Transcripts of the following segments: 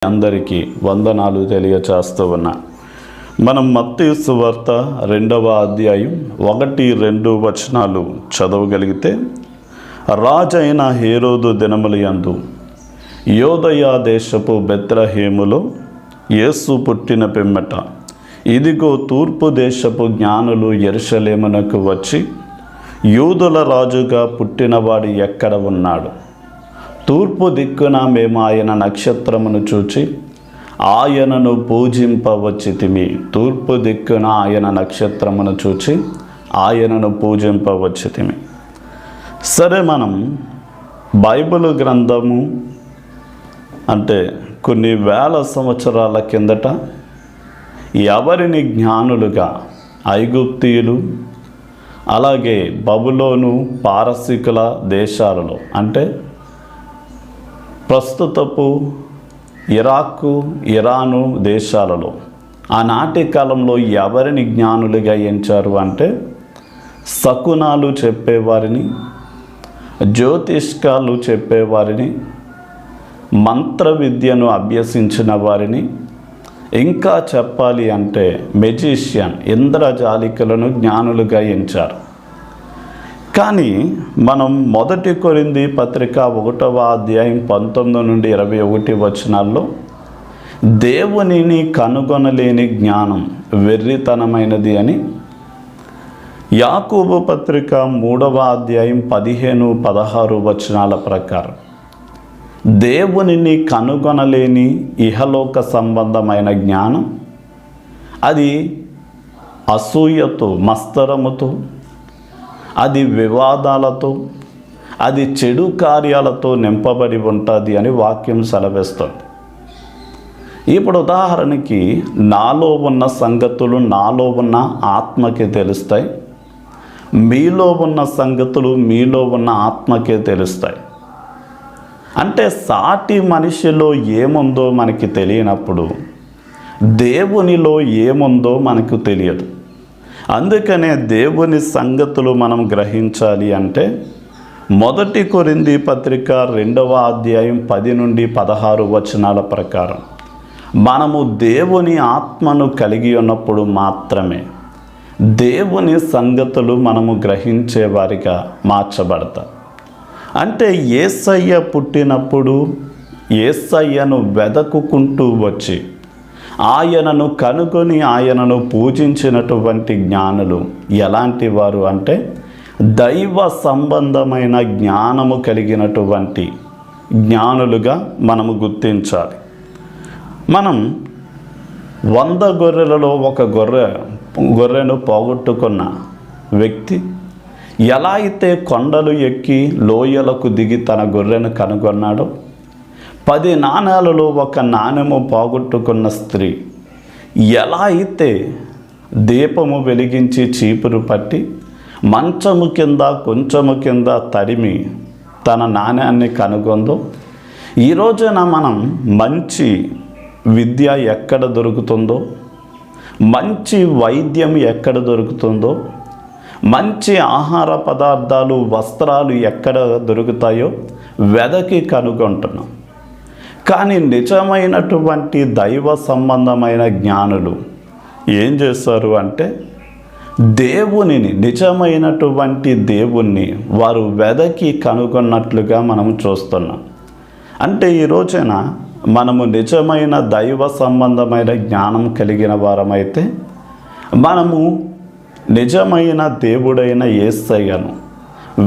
అందరికీ వందనాలు తెలియచేస్తూ ఉన్నా. మనం మత్తయి సువార్త 2వ అధ్యాయం 1-2 వచనాలు చదవగలిగితే, రాజైన హేరోదు దినములయందు యోదయ దేశపు బెత్లెహేములో యేసు పుట్టిన పిమ్మట, ఇదిగో తూర్పు దేశపు జ్ఞానులు యెరూషలేమునకు వచ్చి, యూదుల రాజుగా పుట్టినవాడు ఎక్కడ ఉన్నాడు? తూర్పు దిక్కున మేము ఆయన నక్షత్రమును చూచి ఆయనను పూజింపవచ్చితిమి. తూర్పు దిక్కున ఆయన నక్షత్రమును చూచి ఆయనను పూజింపవచ్చితిమి. సరే, మనం బైబిల్ గ్రంథము అంటే కొన్ని వేల సంవత్సరాల కిందట ఎవరిని జ్ఞానులుగా ఐగుప్తీయులు, అలాగే బబులోను, పారసీకుల దేశాలలో అంటే ప్రస్తుతపు ఇరాకు, ఇరాను దేశాలలో ఆనాటి కాలంలో ఎవరిని జ్ఞానులుగా ఎంచారు అంటే శకునాలు చెప్పేవారిని, జ్యోతిష్కాలు చెప్పేవారిని, మంత్ర విద్యను అభ్యసించిన వారిని, ఇంకా చెప్పాలి అంటే మెజిషియన్, ఇంద్రజాలికలను జ్ఞానులుగా ఎంచారు. కానీ మనం 1 కొరింథీ పత్రిక 1వ అధ్యాయం 19-21 వచనాల్లో దేవునిని కనుగొనలేని జ్ఞానం వెర్రితనమైనది అని, యాకోబు పత్రిక 3వ అధ్యాయం 15-16 వచనాల ప్రకారం దేవునిని కనుగొనలేని ఇహలోక సంబంధమైన జ్ఞానం అది అసూయతో, మత్సరముతో, అది వివాదాలతో, అది చెడు కార్యాలతో నింపబడి ఉంటుంది అని వాక్యం సెలవిస్తుంది. ఇప్పుడు ఉదాహరణకి, నాలో ఉన్న సంగతులు నాలో ఉన్న ఆత్మకే తెలుస్తాయి, మీలో ఉన్న సంగతులు మీలో ఉన్న ఆత్మకే తెలుస్తాయి. అంటే సాటి మనిషిలో ఏముందో మనకి తెలియనప్పుడు దేవునిలో ఏముందో మనకు తెలియదు. అందుకనే దేవుని సంగతులు మనం గ్రహించాలి అంటే 1 కొరింథీ పత్రిక 2వ అధ్యాయం 10-16 వచనాల ప్రకారం మనము దేవుని ఆత్మను కలిగి ఉన్నప్పుడు మాత్రమే దేవుని సంగతులు మనము గ్రహించే వారిగా మార్చబడతాం. అంటే యేసయ్య పుట్టినప్పుడు యేసయ్యను వెదకుకుంటూ వచ్చి ఆయనను కనుగొని ఆయనను పూజించినటువంటి జ్ఞానులు ఎలాంటి వారు అంటే దైవ సంబంధమైన జ్ఞానము కలిగినటువంటి జ్ఞానులుగా మనము గుర్తించాలి. మనం 100 గొర్రెలలో ఒక గొర్రెను పోగొట్టుకున్న వ్యక్తి ఎలా అయితే కొండలు ఎక్కి లోయలకు దిగి తన గొర్రెను కనుగొన్నాడో, 10 నాణాలలో ఒక నాణెము పోగొట్టుకున్న స్త్రీ ఎలా అయితే దీపము వెలిగించి చీపురు పట్టి మంచము కింద కొంచెము కింద తడిమి తన నాణ్యాన్ని కనుగొందో, ఈ రోజున మనం మంచి విద్య ఎక్కడ దొరుకుతుందో, మంచి వైద్యం ఎక్కడ దొరుకుతుందో, మంచి ఆహార పదార్థాలు, వస్త్రాలు ఎక్కడ దొరుకుతాయో వెదకి కనుగొంటున్నాం. కానీ నిజమైనటువంటి దైవ సంబంధమైన జ్ఞానులు ఏం చేస్తారు అంటే దేవునిని, నిజమైనటువంటి దేవుణ్ణి వారు వెదకి కనుగొన్నట్లుగా మనం చూస్తున్నాం. అంటే ఈ రోజున మనము నిజమైన దైవ సంబంధమైన జ్ఞానం కలిగిన వారమైతే మనము నిజమైన దేవుడైన యేసయ్యను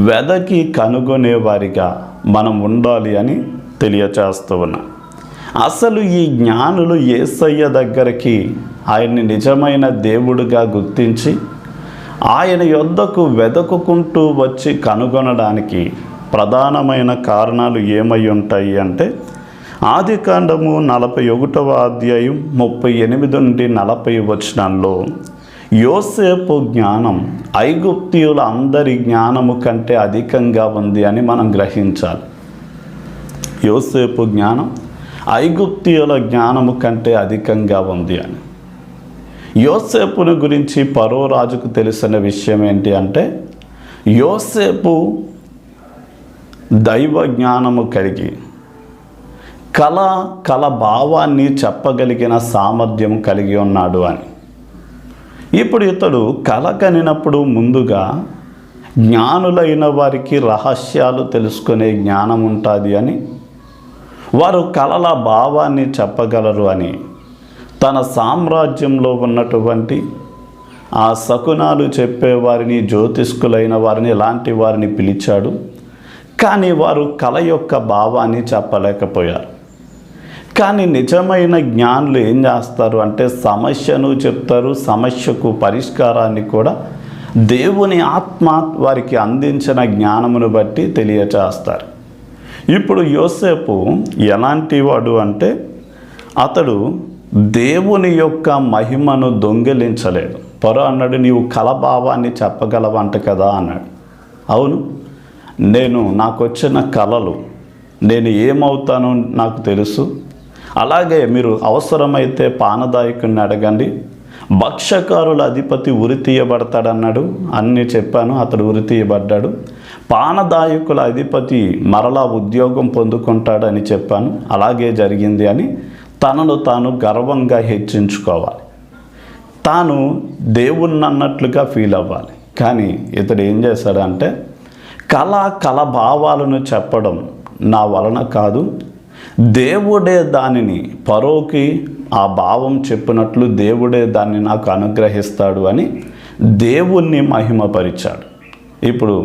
వెదకి కనుగొనే వారిగా మనం ఉండాలి అని తెలియచేస్తూ ఉన్నాం. అసలు ఈ జ్ఞానులు యేసయ్య దగ్గరికి ఆయన్ని నిజమైన దేవుడిగా గుర్తించి ఆయన యొద్దకు వెదకుకుంటూ వచ్చి కనుగొనడానికి ప్రధానమైన కారణాలు ఏమై ఉంటాయి అంటే, ఆదికాండము 41వ అధ్యాయం 38-40 వచనాల్లో యోసేపు జ్ఞానం ఐగుప్తీయుల అందరి జ్ఞానము కంటే అధికంగా ఉంది అని మనం గ్రహించాలి. యోసేపు జ్ఞానం ఐగుప్తీయుల జ్ఞానము కంటే అధికంగా ఉంది అని. యోసేపుని గురించి ఫరో రాజుకు తెలిసిన విషయం ఏంటి అంటే, యోసేపు దైవ జ్ఞానము కలిగి కళ భావాన్ని చెప్పగలిగిన సామర్థ్యం కలిగి ఉన్నాడు అని. ఇప్పుడు ఇతడు కళ కనినప్పుడు ముందుగా జ్ఞానులైన వారికి రహస్యాలు తెలుసుకునే జ్ఞానం ఉంటుంది అని, వారు కళల భావాన్ని చెప్పగలరు అని తన సామ్రాజ్యంలో ఉన్నటువంటి ఆ శకునాలు చెప్పేవారిని, జ్యోతిష్కులైన వారిని, ఇలాంటి వారిని పిలిచాడు. కానీ వారు కళ యొక్క భావాన్ని చెప్పలేకపోయారు. కానీ నిజమైన జ్ఞానులు ఏం చేస్తారు అంటే సమస్యను చెప్తారు, సమస్యకు పరిష్కారాన్ని కూడా దేవుని ఆత్మ వారికి అందించిన జ్ఞానమును బట్టి తెలియచేస్తారు. ఇప్పుడు యోసేపు ఎలాంటి వాడు అంటే అతడు దేవుని యొక్క మహిమను దొంగిలించలేడు. ఫరో అన్నాడు, నీవు కళభావాన్ని చెప్పగలవంట కదా అన్నాడు. అవును, నాకు వచ్చిన కళలు, నేను ఏమవుతానో నాకు తెలుసు. అలాగే మీరు అవసరమైతే పానదాయకుడిని అడగండి, భక్ష్యకారుల అధిపతి ఉరి తీయబడతాడన్నాడు. అన్నీ చెప్పాను, అతడు ఉరి తీయబడ్డాడు. పానదాయకుల అధిపతి మరలా ఉద్యోగం పొందుకుంటాడని చెప్పాను, అలాగే జరిగింది అని తనను తాను గర్వంగా హెచ్చించుకోవాలి. తాను దేవుణ్ణి అన్నట్లుగా ఫీల్ అవ్వాలి. కానీ ఇతడు ఏం చేశాడంటే కళ భావాలను చెప్పడం నా వలన కాదు, దేవుడే దానిని ఫరోకి ఆ భావం చెప్పినట్లు దేవుడే దాన్ని నాకు అనుగ్రహిస్తాడు అని దేవుణ్ణి మహిమపరిచాడు. ఇప్పుడు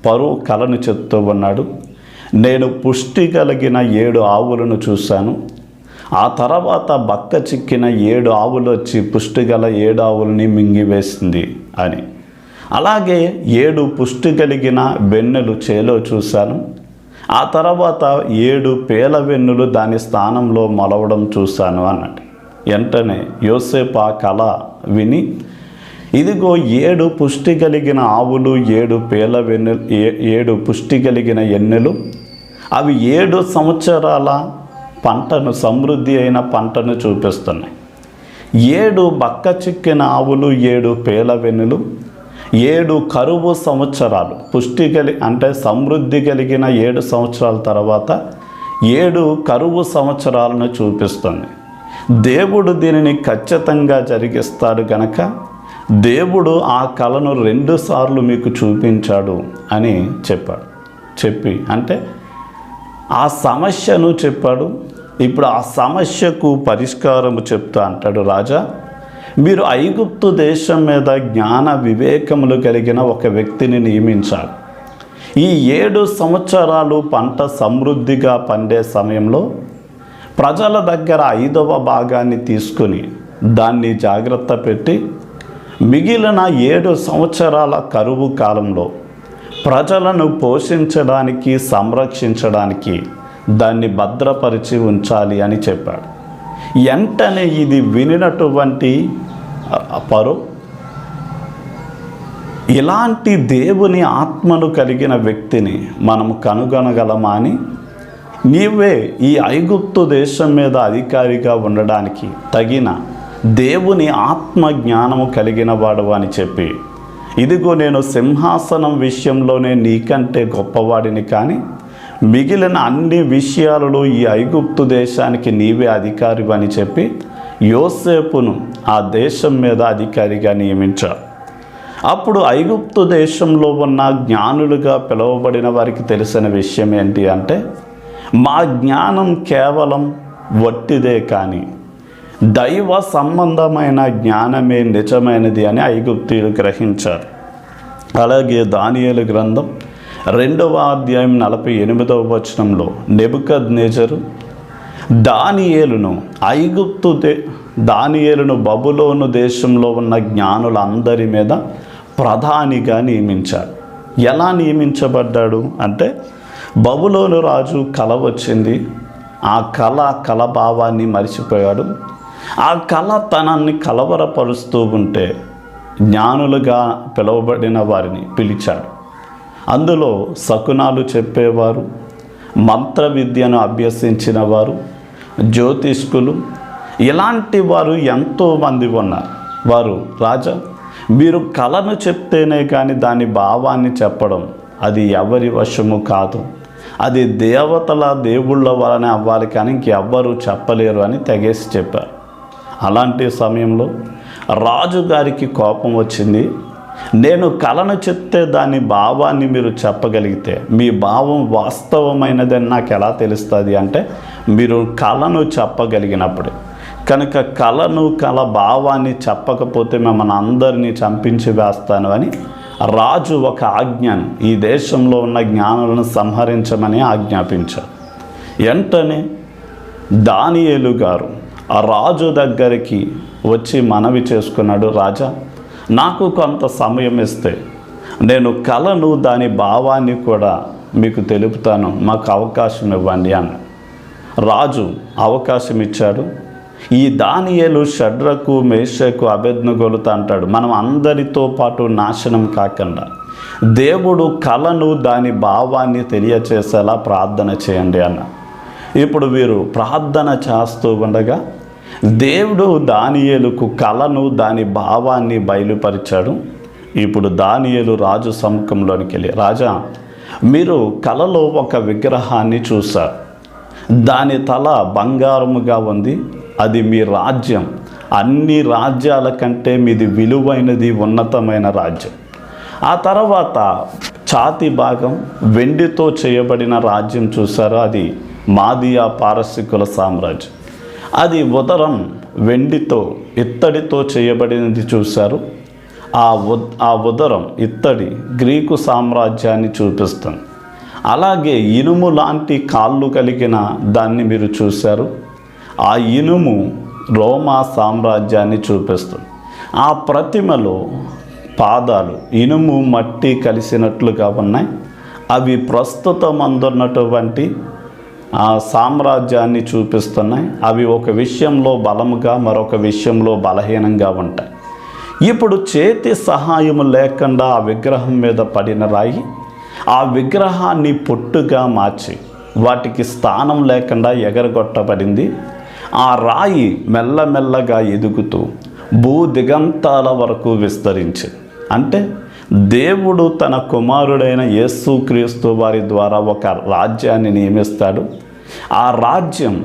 ఫరో కళను చెప్తూ ఉన్నాడు, నేను పుష్టి కలిగిన 7 ఆవులను చూశాను. ఆ తర్వాత బక్క చిక్కిన 7 ఆవులు వచ్చి పుష్టి గల 7 ఆవులని మింగివేసింది అని. అలాగే 7 పుష్టి కలిగిన వెన్నెలు చేలో చూశాను. ఆ తర్వాత 7 పేల వెన్నులు దాని స్థానంలో మొలవడం చూశాను అన్నాడు. వెంటనే యోసేపు ఆ కళ విని, ఇదిగో 7 పుష్టి కలిగిన ఆవులు, 7 పేల వెన్నులు, 7 పుష్టి కలిగిన ఎన్నెలు, అవి 7 సంవత్సరాల పంటను, సమృద్ధి అయిన పంటను చూపిస్తున్నాయి. 7 బక్క చిక్కిన ఆవులు, 7 పేల వెన్నులు, 7 కరువు సంవత్సరాలు, అంటే సమృద్ధి కలిగిన 7 సంవత్సరాల తర్వాత 7 కరువు సంవత్సరాలను చూపిస్తుంది. దేవుడు దీనిని ఖచ్చితంగా జరిగిస్తాడు గనక దేవుడు ఆ కళను 2 సార్లు మీకు చూపించాడు అని చెప్పి అంటే ఆ సమస్యను చెప్పాడు. ఇప్పుడు ఆ సమస్యకు పరిష్కారము చెప్తా అంటాడు, రాజా మీరు ఐగుప్తు దేశం మీద జ్ఞాన వివేకములు కలిగిన ఒక వ్యక్తిని నియమించాలి. ఈ 7 సంవత్సరాలు పంట సమృద్ధిగా పండే సమయంలో ప్రజల దగ్గర 5వ భాగాన్ని తీసుకుని దాన్ని జాగ్రత్త పెట్టి మిగిలిన 7 సంవత్సరాల కరువు కాలంలో ప్రజలను పోషించడానికి, సంరక్షించడానికి దాన్ని భద్రపరిచి ఉంచాలి అని చెప్పాడు. వెంటనే ఇది వినినటువంటి ఫరో, ఇలాంటి దేవుని ఆత్మను కలిగిన వ్యక్తిని మనం కనుగొనగలమా అని, నీవే ఈ ఐగుప్తు దేశం మీద అధికారిగా ఉండడానికి తగిన దేవుని ఆత్మ జ్ఞానము కలిగిన వాడు అని చెప్పి, ఇదిగో నేను సింహాసనం విషయంలోనే నీకంటే గొప్పవాడిని, కానీ మిగిలిన అన్ని విషయాలలో ఈ ఐగుప్తు దేశానికి నీవే అధికారి అని చెప్పి యోసేపును ఆ దేశం మీద అధికారిగా నియమించారు. అప్పుడు ఐగుప్తు దేశంలో ఉన్న జ్ఞానులుగా పిలువబడిన వారికి తెలిసిన విషయం ఏంటి అంటే, మా జ్ఞానం కేవలం వట్టిదే, కానీ దైవ సంబంధమైన జ్ఞానమే నిజమైనది అని ఐగుప్తీయులు గ్రహించారు. అలాగే దానియేలు గ్రంథం 2వ అధ్యాయం 48వ వచనంలో నెబుకద్నెజరు దానియేలును బబులోను దేశంలో ఉన్న జ్ఞానులందరి మీద ప్రధానిగా నియమించాడు. ఎలా నియమించబడ్డాడు అంటే, బబులోను రాజు కల వచ్చింది, ఆ కళ భావాన్ని మరిచిపోయాడు. ఆ కళ తనని కలవరపరుస్తూ ఉంటే జ్ఞానులుగా పిలువబడిన వారిని పిలిచాడు. అందులో శకునాలు చెప్పేవారు, మంత్ర విద్యను అభ్యసించిన వారు, జ్యోతిష్కులు, ఇలాంటి వారు ఎంతోమంది ఉన్నారు. వారు, రాజా మీరు కళను చెప్తేనే కానీ దాని భావాన్ని చెప్పడం అది ఎవరి వశము కాదు, అది దేవతల దేవుళ్ళ వలనే అవ్వాలి, కానీ ఇంకెవ్వరూ చెప్పలేరు అని తెగేసి చెప్పారు. అలాంటి సమయంలో రాజుగారికి కోపం వచ్చింది. నేను కలను చెప్తే దాని భావాన్ని మీరు చెప్పగలిగితే, మీ భావం వాస్తవమైనదని నాకు ఎలా తెలుస్తుంది అంటే మీరు కలను చెప్పగలిగినప్పుడు. కనుక కల భావాన్ని చెప్పకపోతే మిమ్మల్ని అందరినీ చంపించి వేస్తాను అని రాజు ఒక ఆజ్ఞను ఈ దేశంలో ఉన్న జ్ఞానులను సంహరించమని ఆజ్ఞాపించారు. వెంటనే దానియేలు గారు ఆ రాజు దగ్గరికి వచ్చి మనవి చేసుకున్నాడు, రాజా నాకు కొంత సమయం ఇస్తే నేను కలను దాని భావాన్ని కూడా మీకు తెలుపుతాను, మాకు అవకాశం ఇవ్వండి అన్న. రాజు అవకాశం ఇచ్చాడు. ఈ దానియేలు షడ్రకు మేషకు అబేద్నెగోలతో అంటాడు, మనం అందరితో పాటు నాశనం కాకుండా దేవుడు కలను దాని భావాన్ని తెలియచేసేలా ప్రార్థన చేయండి అన్న. ఇప్పుడు వీరు ప్రార్థన చేస్తూ ఉండగా దేవుడు దానియేలుకు కలను దాని భావాన్ని బయలుపరిచాడు. ఇప్పుడు దానియేలు రాజు సముఖంలోనికి వెళ్ళి, రాజా మీరు కలలో ఒక విగ్రహాన్ని చూశారు, దాని తల బంగారముగా ఉంది, అది మీ రాజ్యం, అన్ని రాజ్యాల కంటే మీది విలువైనది, ఉన్నతమైన రాజ్యం. ఆ తర్వాత ఛాతి భాగం వెండితో చేయబడిన రాజ్యం చూశారు, అది మాదియా పారసీకుల సామ్రాజ్యం. అది ఉదరం వెండితో ఇత్తడితో చేయబడినది చూశారు, ఆ ఉదరం ఇత్తడి గ్రీకు సామ్రాజ్యాన్ని చూపిస్తుంది. అలాగే ఇనుము లాంటి కాళ్ళు కలిగిన దాన్ని మీరు చూశారు, ఆ ఇనుము రోమా సామ్రాజ్యాన్ని చూపిస్తుంది. ఆ ప్రతిమలో పాదాలు ఇనుము మట్టి కలిసినట్లుగా ఉన్నాయి, అవి ప్రస్తుతం అందున్నటువంటి ఆ సామ్రాజ్యాన్ని చూపిస్తున్నాయి. అవి ఒక విషయంలో బలముగా మరొక విషయంలో బలహీనంగా ఉంటాయి. ఇప్పుడు చేతి సహాయము లేకుండా ఆ విగ్రహం మీద పడిన రాయి ఆ విగ్రహాన్ని పొట్టుగా మార్చి వాటికి స్థానం లేకుండా ఎగరగొట్టబడింది. ఆ రాయి మెల్లమెల్లగా ఎదుగుతూ భూ దిగంతాల వరకు విస్తరించింది. అంటే దేవుడు తన కుమారుడైన యేసుక్రీస్తు వారి ద్వారా ఒక రాజ్యాన్ని నియమిస్తాడు. ఆ రాజ్యం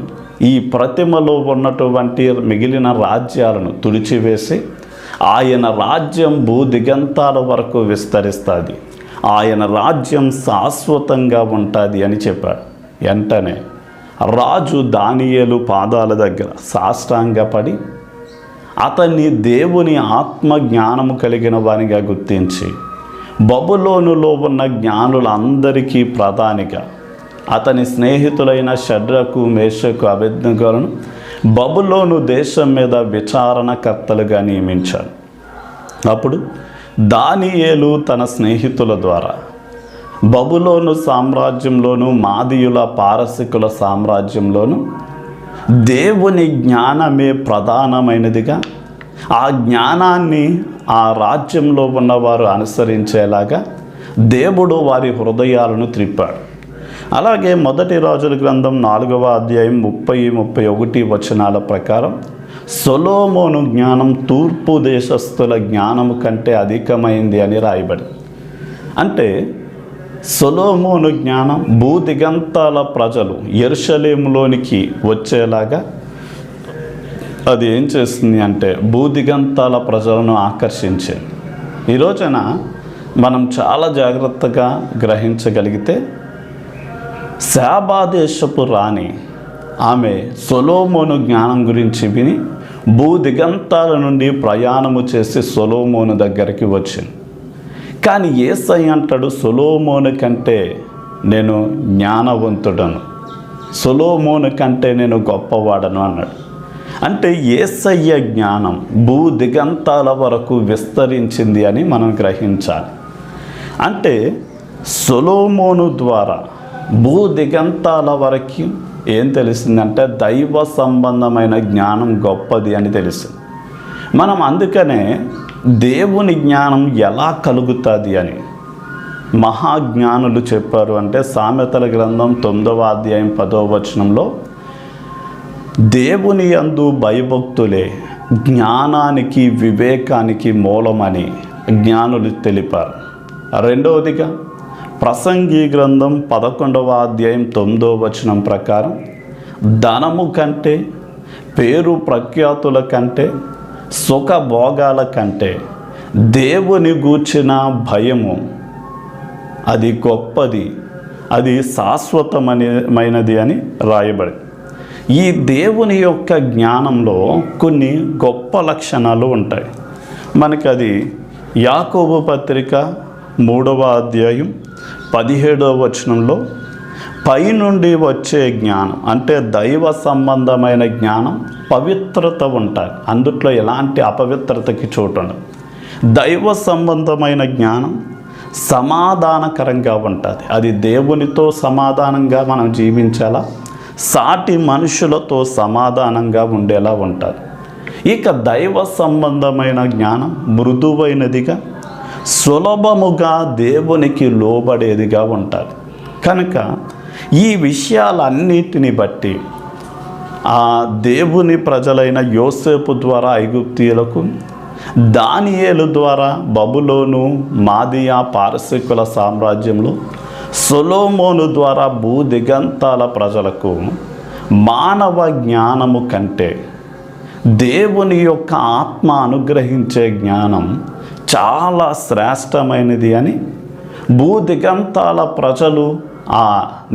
ఈ ప్రతిమలో ఉన్నటువంటి మిగిలిన రాజ్యాలను తుడిచివేసి ఆయన రాజ్యం భూ దిగంతాల వరకు విస్తరిస్తుంది, ఆయన రాజ్యం శాశ్వతంగా ఉంటుంది అని చెప్పాడు. వెంటనే రాజు దానియేలు పాదాల దగ్గర సాష్టాంగపడి అతన్ని దేవుని ఆత్మ జ్ఞానము కలిగిన వానిగా గుర్తించి బబులోనులో ఉన్న జ్ఞానులందరికీ ప్రధానిగా అతని స్నేహితులైన షడ్రకు మేషకు అబేద్నెగోలను బబులోను దేశం మీద విచారణకర్తలుగా నియమించాడు. అప్పుడు దానియేలు తన స్నేహితుల ద్వారా బబులోను సామ్రాజ్యంలోను మాదీయుల పారసీకుల సామ్రాజ్యంలోను దేవుని జ్ఞానమే ప్రధానమైనదిగా, ఆ జ్ఞానాన్ని ఆ రాజ్యంలో ఉన్నవారు అనుసరించేలాగా దేవుడు వారి హృదయాలను త్రిప్పాడు. అలాగే మొదటి రాజుల గ్రంథం 4వ అధ్యాయం 30-31 వచనాల ప్రకారం సొలొమోను జ్ఞానం తూర్పు దేశస్థుల జ్ఞానము కంటే అధికమైంది అని రాయబడి. అంటే సొలొమోను జ్ఞానం భూదిగంతాల ప్రజలు యెరూషలేములోనికి వచ్చేలాగా అది ఏం చేస్తుంది అంటే భూదిగంతాల ప్రజలను ఆకర్షించింది. ఈ రోజున మనం చాలా జాగ్రత్తగా గ్రహించగలిగితే శాబా దేశపు రాణి ఆమె సొలొమోను జ్ఞానం గురించి విని భూదిగంతాల నుండి ప్రయాణము చేసి సొలొమోను దగ్గరికి వచ్చింది. కానీ యేసయ్య అంటాడు, సొలొమోను కంటే నేను జ్ఞానవంతుడను, సొలొమోను కంటే నేను గొప్పవాడను అన్నాడు. అంటే యేసయ్య జ్ఞానం భూ దిగంతాల వరకు విస్తరించింది అని మనం గ్రహించాలి. అంటే సొలొమోను ద్వారా భూ దిగంతాల వరకు ఏం తెలిసిందంటే దైవ సంబంధమైన జ్ఞానం గొప్పది అని తెలిసింది. మనం అందుకనే దేవుని జ్ఞానం ఎలా కలుగుతుంది అని మహాజ్ఞానులు చెప్పారు. అంటే సామెతల గ్రంథం 9వ అధ్యాయం 10వ వచనంలో దేవుని యందు భయభక్తులే జ్ఞానానికి వివేకానికి మూలమని జ్ఞానులు తెలిపారు. రెండవదిగా ప్రసంగి గ్రంథం 11వ అధ్యాయం 9వ వచనం ప్రకారం ధనము కంటే, పేరు ప్రఖ్యాతుల కంటే, సుఖభోగాల కంటే దేవుని గూర్చిన భయము అది గొప్పది, అది శాశ్వతమైనది అని రాయబడి. ఈ దేవుని యొక్క జ్ఞానంలో కొన్ని గొప్ప లక్షణాలు ఉంటాయి. మనకి అది యాకోబు పత్రిక 3వ అధ్యాయం 17వ వచనంలో పైనుండి వచ్చే జ్ఞానం అంటే దైవ సంబంధమైన జ్ఞానం, పవిత్రత ఉంటాయి. అందుట్లో ఎలాంటి అపవిత్రతకి చోటు ఉండదు. దైవ సంబంధమైన జ్ఞానం సమాధానకరంగా ఉంటుంది. అది దేవునితో సమాధానంగా మనం జీవించాలా, సాటి మనుషులతో సమాధానంగా ఉండేలా ఉంటుంది. ఇక దైవ సంబంధమైన జ్ఞానం మృదువైనదిగా, సులభముగా దేవునికి లోబడేదిగా ఉంటుంది. కనుక ఈ విషయాలన్నిటిని బట్టి ఆ దేవుని ప్రజలైన యోసేపు ద్వారా ఐగుప్తీయులకు, దానియేలు ద్వారా బబులోను, మాదియా పారసీకుల సామ్రాజ్యంలో, సొలొమోను ద్వారా భూదిగంతాల ప్రజలకు మానవ జ్ఞానము కంటే దేవుని యొక్క ఆత్మ అనుగ్రహించే జ్ఞానం చాలా శ్రేష్టమైనది అని భూదిగంతాల ప్రజలు ఆ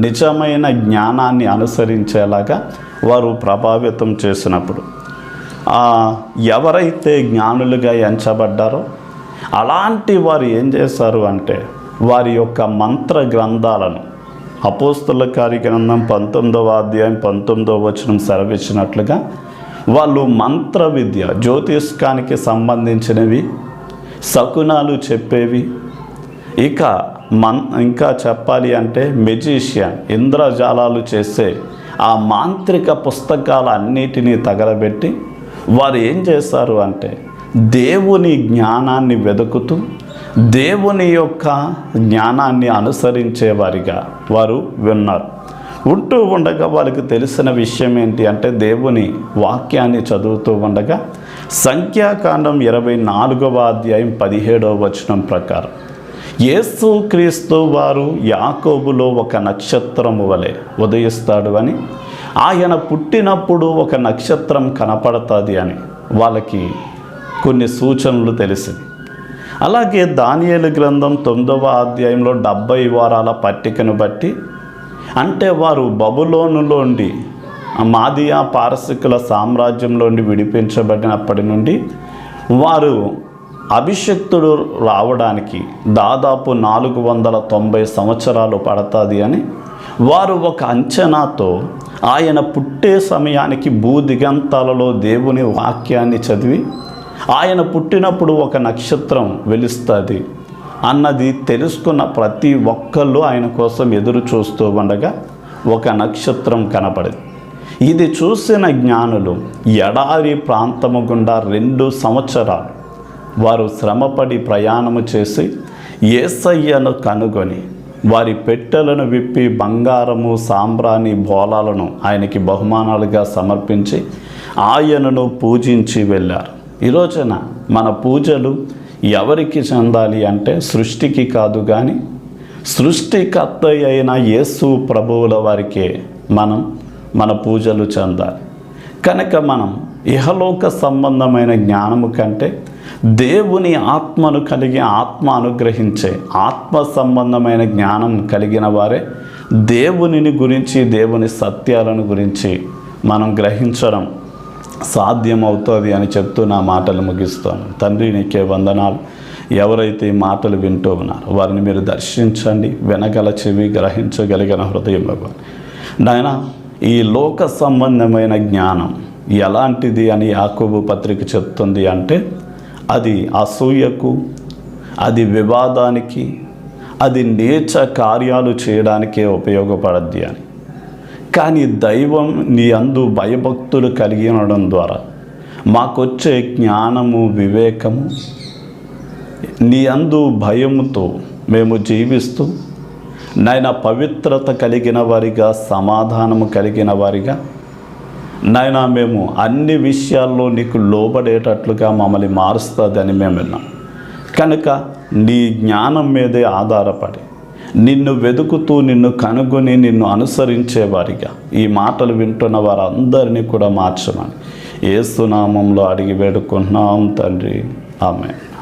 నిజమైన జ్ఞానాన్ని అనుసరించేలాగా వారు ప్రభావితం చేసినప్పుడు, ఎవరైతే జ్ఞానులుగా ఎంచబడ్డారో అలాంటి వారు ఏం చేశారు అంటే వారి యొక్క మంత్ర గ్రంథాలను, అపోస్తల కార్యగ్రంథం 19వ అధ్యాయం 19వ వచనం సెలవిచ్చినట్లుగా వాళ్ళు మంత్ర విద్య, జ్యోతిష్కానికి సంబంధించినవి, శకునాలు చెప్పేవి, ఇంకా చెప్పాలి అంటే మెజిషియన్, ఇంద్రజాలాలు చేసే ఆ మాంత్రిక పుస్తకాలన్నిటినీ తగలబెట్టి వారు ఏం చేశారు అంటే దేవుని జ్ఞానాన్ని వెతుకుతూ దేవుని యొక్క జ్ఞానాన్ని అనుసరించేవారిగా వారు విన్నారు. ఉంటూ ఉండగా వాళ్ళకి తెలిసిన విషయం ఏంటి అంటే దేవుని వాక్యాన్ని చదువుతూ ఉండగా సంఖ్యాకాండం 24వ అధ్యాయం 17వ వచనం ప్రకారం యేసుక్రీస్తు వారు యాకోబులో ఒక నక్షత్రము వలె ఉదయిస్తాడు అని, ఆయన పుట్టినప్పుడు ఒక నక్షత్రం కనపడుతుంది అని వాళ్ళకి కొన్ని సూచనలు తెలిసింది. అలాగే దానియేలు గ్రంథం 9వ అధ్యాయంలో 70 వారాల పట్టికను బట్టి, అంటే వారు బబులోనులోండి మాదియా పారసీకుల సామ్రాజ్యంలోండి విడిపించబడినప్పటి నుండి వారు అభిషక్తుడు రావడానికి దాదాపు 490 సంవత్సరాలు పడుతుంది అని వారు ఒక అంచనాతో ఆయన పుట్టే సమయానికి భూదిగంతాలలో దేవుని వాక్యాన్ని చదివి ఆయన పుట్టినప్పుడు ఒక నక్షత్రం వెలుస్తుంది అన్నది తెలుసుకున్న ప్రతి ఒక్కళ్ళు ఆయన కోసం ఎదురు చూస్తూ ఉండగా ఒక నక్షత్రం కనపడింది. ఇది చూసిన జ్ఞానులు ఎడారి ప్రాంతము గుండా 2 సంవత్సరాలు వారు శ్రమపడి ప్రయాణము చేసి యేసయ్యను కనుగొని వారి పెట్టెలను విప్పి బంగారము, సాంబ్రాణి, బోళాలను ఆయనకి బహుమానాలుగా సమర్పించి ఆయనను పూజించి వెళ్ళారు. ఈరోజున మన పూజలు ఎవరికి చెందాలి అంటే సృష్టికి కాదు కానీ సృష్టికర్త అయిన యేసు ప్రభువుల వారికే మన పూజలు చెందాలి. కనుక మనం ఇహలోక సంబంధమైన జ్ఞానము కంటే దేవుని ఆత్మను కలిగి ఆత్మ అనుగ్రహించే ఆత్మ సంబంధమైన జ్ఞానం కలిగిన వారే దేవునిని గురించి, దేవుని సత్యాలను గురించి మనం గ్రహించడం సాధ్యమవుతుంది అని చెప్తూ నా మాటలు ముగిస్తాను. తండ్రి, నీకే వందనాలు. ఎవరైతే ఈ మాటలు వింటూ ఉన్నారో వారిని మీరు దర్శించండి, వినగల చెవి, గ్రహించగలిగిన హృదయం ఇవ్వండి నాయన. ఈ లోక సంబంధమైన జ్ఞానం ఎలాంటిది అని యాకోబు పత్రిక చెప్తుంది అంటే అది అసూయకు, అది వివాదానికి, అది నీచ కార్యాలు చేయడానికే ఉపయోగపడద్ది అని. కానీ దైవం నీ అందు భయభక్తులు కలిగి ఉండడం ద్వారా మాకొచ్చే జ్ఞానము, వివేకము, నీ అందు భయముతో మేము జీవిస్తూ నాయన పవిత్రత కలిగిన వారిగా, సమాధానము కలిగిన వారిగా నాయన మేము అన్ని విషయాల్లో నీకు లోబడేటట్లుగా మమ్మల్ని మారుస్తుందని మేము విన్నాం. కనుక నీ జ్ఞానం మీదే ఆధారపడి నిన్ను వెతుకుతూ నిన్ను కనుగొని నిన్ను అనుసరించేవారిగా ఈ మాటలు వింటున్న వారందరినీ కూడా మార్చమని యేసు నామంలో అడిగి వేడుకుంటున్నాం తండ్రి. ఆమేన్.